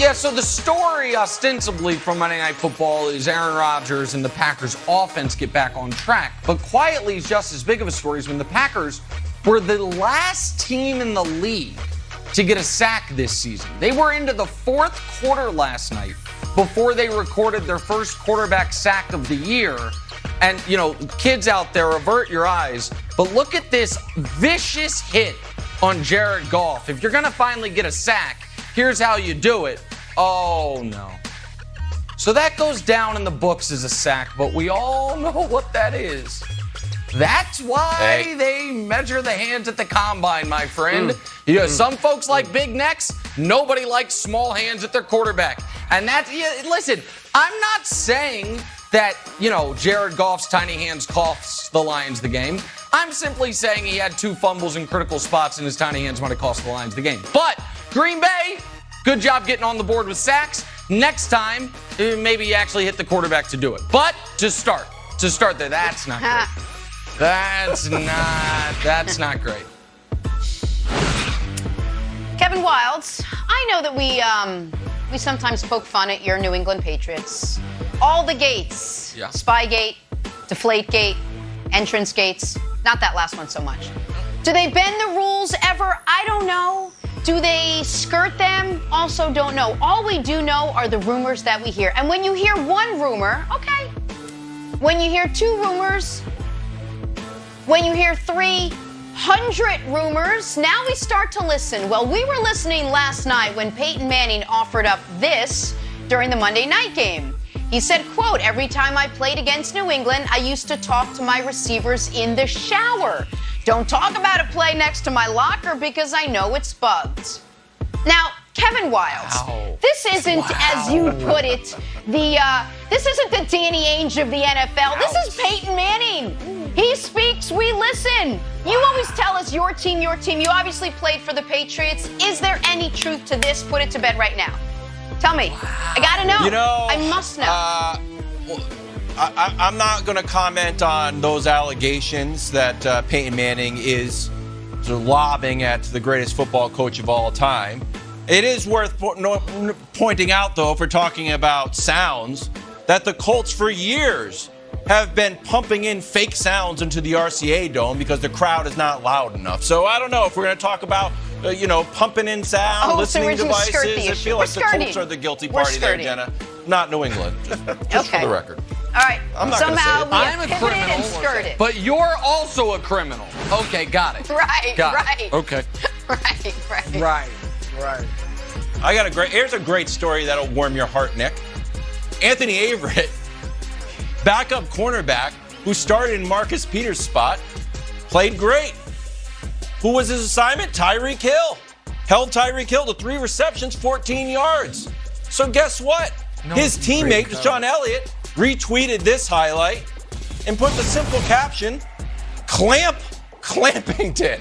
Yeah, so the story ostensibly from Monday Night Football is Aaron Rodgers and the Packers offense get back on track. But quietly is just as big of a story as when the Packers were the last team in the league to get a sack this season. They were into the fourth quarter last night before they recorded their first quarterback sack of the year. And, you know, kids out there, avert your eyes. But look at this vicious hit on Jared Goff. If you're going to finally get a sack, here's how you do it. Oh, no. So that goes down in the books as a sack, but we all know what that is. That's why they measure the hands at the combine, my friend. You know, some folks like big necks. Nobody likes small hands at their quarterback. And that's, listen, I'm not saying that, you know, Jared Goff's tiny hands cost the Lions the game. I'm simply saying he had 2 fumbles in critical spots and his tiny hands might have cost the Lions the game. But Green Bay, good job getting on the board with sacks. Next time, maybe you actually hit the quarterback to do it. But to start there, that's not great. That's not great. Kevin Wildes, I know that we sometimes poke fun at your New England Patriots. All the gates. Yeah. Spygate, Deflategate, entrance gates. Not that last one so much. Do they bend the rules ever? I don't know. Do they skirt them? Also don't know. All we do know are the rumors that we hear. And when you hear one rumor, okay. When you hear 2 rumors, when you hear 300 rumors, now we start to listen. Well, we were listening last night when Peyton Manning offered up this during the Monday night game. He said, quote, "Every time I played against New England, I used to talk to my receivers in the shower. Don't talk about a play next to my locker because I know it's bugged." Now, Kevin Wildes, this isn't, as you put it, this isn't the Danny Ainge of the NFL. This is Peyton Manning. He speaks, we listen. You always tell us your team, your team. You obviously played for the Patriots. Is there any truth to this? Put it to bed right now. Tell me. I gotta know. You know, I must know. I'm not going to comment on those allegations that Peyton Manning is sort of lobbing at the greatest football coach of all time. It is worth pointing out, though, if we're talking about sounds, that the Colts for years have been pumping in fake sounds into the RCA Dome because the crowd is not loud enough. So I don't know if we're going to talk about, pumping in sound, listening devices. I feel like the Colts are the guilty party there, Jenna. Not New England, just for the record. All right. I'm not Somehow gonna say we have pivoted and skirted. But you're also a criminal. Okay, got it. Right. Okay. Right. Here's a great story that'll warm your heart, Nick. Anthony Averett, backup cornerback who started in Marcus Peters' spot, played great. Who was his assignment? Tyreek Hill. Held Tyreek Hill to 3 receptions, 14 yards. So guess what? His teammate, Deshaun Elliott, retweeted this highlight and put the simple caption, Clampington.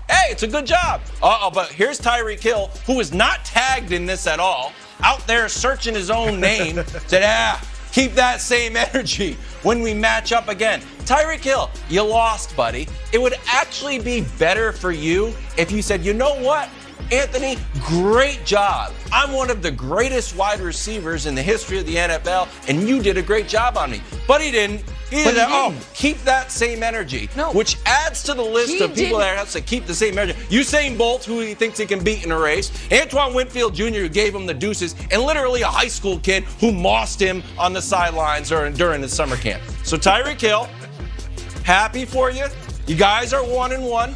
Hey, it's a good job. But here's Tyreek Hill, who is not tagged in this at all, out there searching his own name, said, keep that same energy when we match up again. Tyreek Hill, you lost, buddy. It would actually be better for you if you said, you know what, Anthony, great job. I'm one of the greatest wide receivers in the history of the NFL, and you did a great job on me. But he didn't. He didn't. Keep that same energy, which adds to the list of people that have to keep the same energy. Usain Bolt, who he thinks he can beat in a race. Antoine Winfield Jr., who gave him the deuces, and literally a high school kid who mossed him on the sidelines during his summer camp. So Tyreek Hill, happy for you. You guys are 1-1.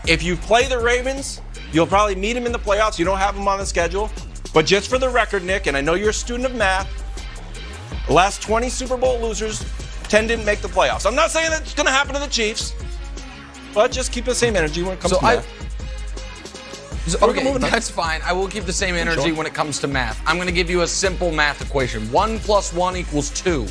If you play the Ravens, you'll probably meet him in the playoffs. You don't have him on the schedule. But just for the record, Nick, and I know you're a student of math, the last 20 Super Bowl losers, 10 didn't make the playoffs. I'm not saying that's going to happen to the Chiefs, but just keep the same energy when it comes to math. Okay, that's fine. I will keep the same energy when it comes to math. I'm going to give you a simple math equation. 1 + 1 = 2.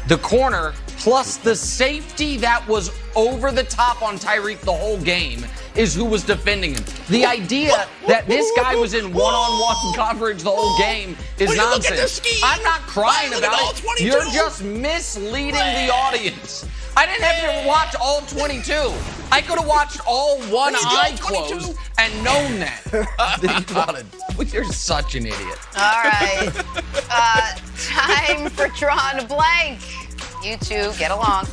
The corner plus the safety that was over the top on Tyreek the whole game is who was defending him. The idea that this guy was in one-on-one coverage the whole game is nonsense. I'm not crying about it. You're just misleading the audience. I didn't have to watch all 22. I could have watched all one eye closed and known that. You're such an idiot. All right. Time for Drawing a Blank. You two, get along.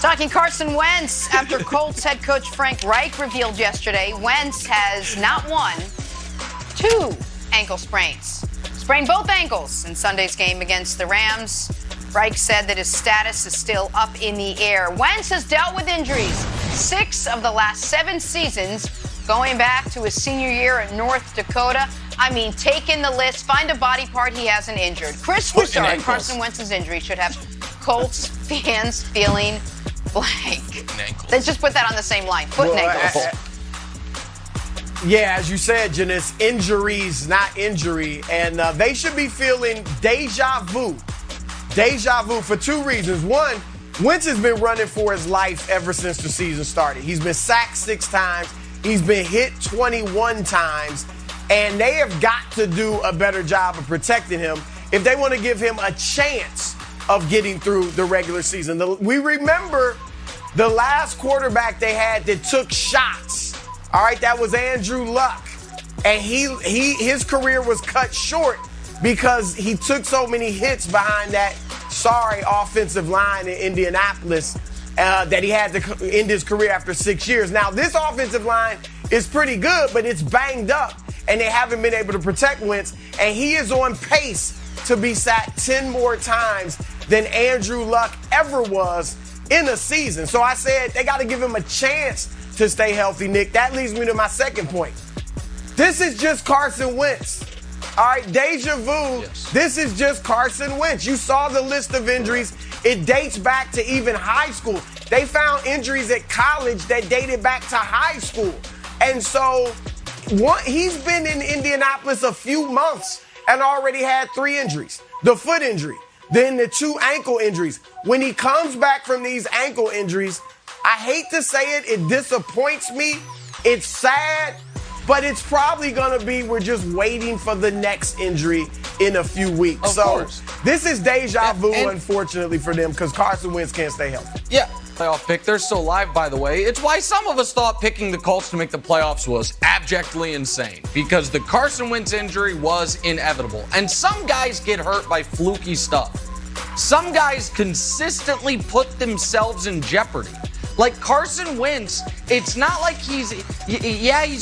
Talking Carson Wentz after Colts head coach Frank Reich revealed yesterday Wentz has not one, 2 ankle sprains. Sprained both ankles in Sunday's game against the Rams. Reich said that his status is still up in the air. Wentz has dealt with injuries 6 of the last 7 seasons, going back to his senior year at North Dakota. I mean, take in the list, find a body part he hasn't injured. Chris Broussard, Carson Wentz's injury should have Colts fans feeling blank. Let's just put that on the same line. Foot and ankles. Yeah, as you said, Janice, injuries, not injury. And they should be feeling deja vu. Deja vu for 2 reasons. One, Wentz has been running for his life ever since the season started. He's been sacked 6 times. He's been hit 21 times. And they have got to do a better job of protecting him if they want to give him a chance of getting through the regular season. We remember the last quarterback they had that took shots. All right, that was Andrew Luck. And his career was cut short because he took so many hits behind that sorry offensive line in Indianapolis that he had to end his career after 6 years. Now, this offensive line is pretty good, but it's banged up, and they haven't been able to protect Wentz. And he is on pace to be sacked 10 more times than Andrew Luck ever was in a season. So I said they got to give him a chance to stay healthy, Nick. That leads me to my second point. This is just Carson Wentz. All right, deja vu. Yes. This is just Carson Wentz. You saw the list of injuries. It dates back to even high school. They found injuries at college that dated back to high school. And so he's been in Indianapolis a few months and already had 3 injuries. The foot injury, then the 2 ankle injuries. When he comes back from these ankle injuries, I hate to say it, it disappoints me. It's sad, but it's probably going to be we're just waiting for the next injury in a few weeks. Of course. This is deja vu, unfortunately, for them because Carson Wentz can't stay healthy. Yeah. Playoff pick. They're still alive, by the way. It's why some of us thought picking the Colts to make the playoffs was abjectly insane because the Carson Wentz injury was inevitable. And some guys get hurt by fluky stuff. Some guys consistently put themselves in jeopardy. Like Carson Wentz, it's not like he's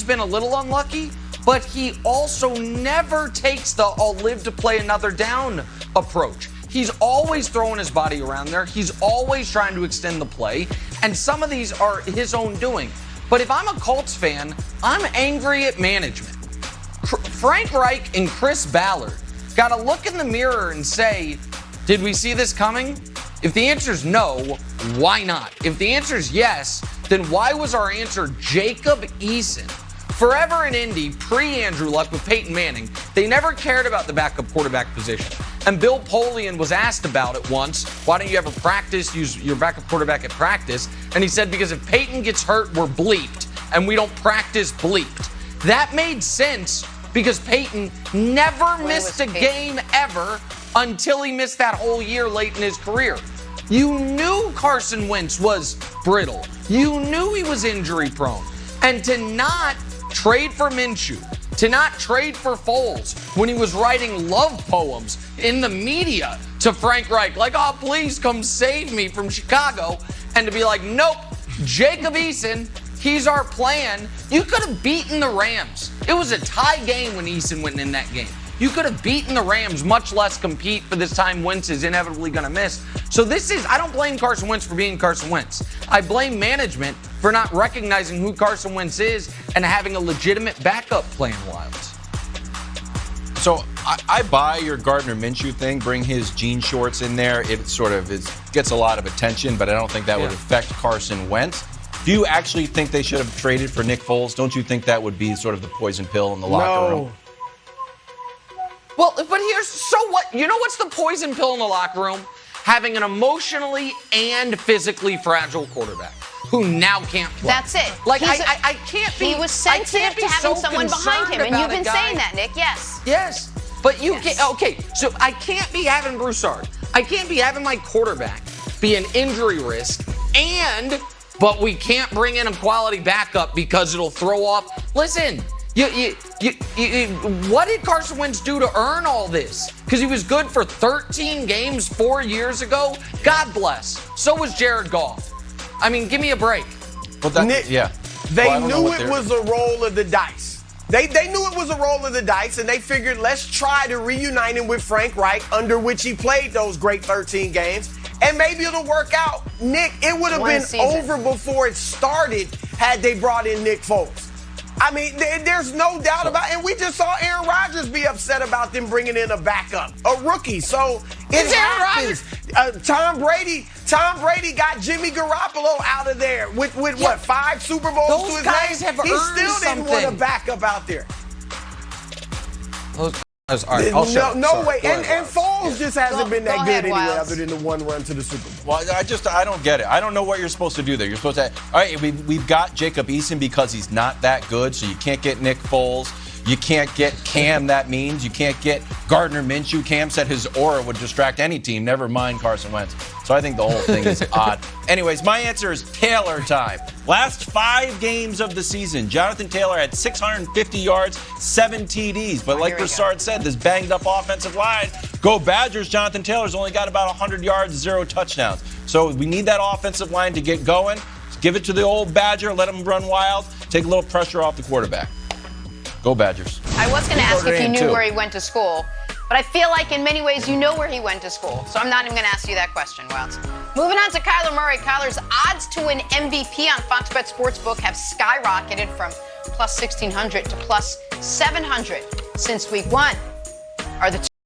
been a little unlucky, but he also never takes the I'll live to play another down approach. He's always throwing his body around there. He's always trying to extend the play. And some of these are his own doing. But if I'm a Colts fan, I'm angry at management. Frank Reich and Chris Ballard got to look in the mirror and say, did we see this coming? If the answer is no, why not? If the answer is yes, then why was our answer Jacob Eason? Forever in Indy, pre-Andrew Luck with Peyton Manning, they never cared about the backup quarterback position. And Bill Polian was asked about it once. Why don't you ever practice, use your backup quarterback at practice? And he said, because if Peyton gets hurt, we're bleeped. And we don't practice bleeped. That made sense because Peyton never missed a game ever until he missed that whole year late in his career. You knew Carson Wentz was brittle. You knew he was injury prone. And to not trade for Minshew, to not trade for Foles when he was writing love poems in the media to Frank Reich, like, oh, please come save me from Chicago, and to be like, nope, Jacob Eason, he's our plan. You could have beaten the Rams. It was a tie game when Eason went in that game. You could have beaten the Rams, much less compete for this time Wentz is inevitably going to miss. So I don't blame Carson Wentz for being Carson Wentz. I blame management for not recognizing who Carson Wentz is and having a legitimate backup plan, Wilds. So I buy your Gardner Minshew thing. Bring his jean shorts in there. It sort of gets a lot of attention, but I don't think that would affect Carson Wentz. Do you actually think they should have traded for Nick Foles? Don't you think that would be sort of the poison pill in the locker room? Well, but so what? You know what's the poison pill in the locker room? Having an emotionally and physically fragile quarterback who now can't play. That's it. Like, I can't be. He was sensitive to having someone behind him, and you've been saying that, Nick. Yes. Yes, but you can't. Okay, so I can't be having Broussard. I can't be having my quarterback be an injury risk but we can't bring in a quality backup because it'll throw off. Listen, what did Carson Wentz do to earn all this? Because he was good for 13 games 4 years ago. God bless. So was Jared Goff. I mean, give me a break. Well, that, Nick, yeah. They knew it was a roll of the dice. They knew it was a roll of the dice, and they figured, let's try to reunite him with Frank Reich, under which he played those great 13 games, and maybe it'll work out. Nick, it would have been over before it started had they brought in Nick Foles. I mean, there's no doubt about it. And we just saw Aaron Rodgers be upset about them bringing in a backup, a rookie. So it happens. Tom Brady got Jimmy Garoppolo out of there with what, 5 Super Bowls Those to his guys name? have He earned still didn't want a something. backup out there. All right, I'll shut up. No Sorry. way. Go ahead, And Foles just hasn't been that Go good ahead, anyway, Wilds. other than the one run to the Super Bowl. Well, I don't get it. I don't know what you're supposed to do there. You're supposed to, all right, we've got Jacob Eason because he's not that good, so you can't get Nick Foles. You can't get Cam, that means. You can't get Gardner Minshew. Cam said his aura would distract any team, never mind Carson Wentz. So I think the whole thing is odd. Anyways, my answer is Taylor time. Last 5 games of the season, Jonathan Taylor had 650 yards, 7 TDs. But like Broussard said, this banged up offensive line. Go Badgers, Jonathan Taylor's only got about 100 yards, 0 touchdowns. So we need that offensive line to get going. Just give it to the old Badger, let him run wild, take a little pressure off the quarterback. Go Badgers. I was going to ask if you knew too. where he went to school, but I feel like in many ways you know where he went to school, so I'm not even going to ask you that question, Wilds. Moving on to Kyler Murray. Kyler's odds to win MVP on Fox Bet Sportsbook have skyrocketed from plus 1,600 to plus 700 since week 1. Are the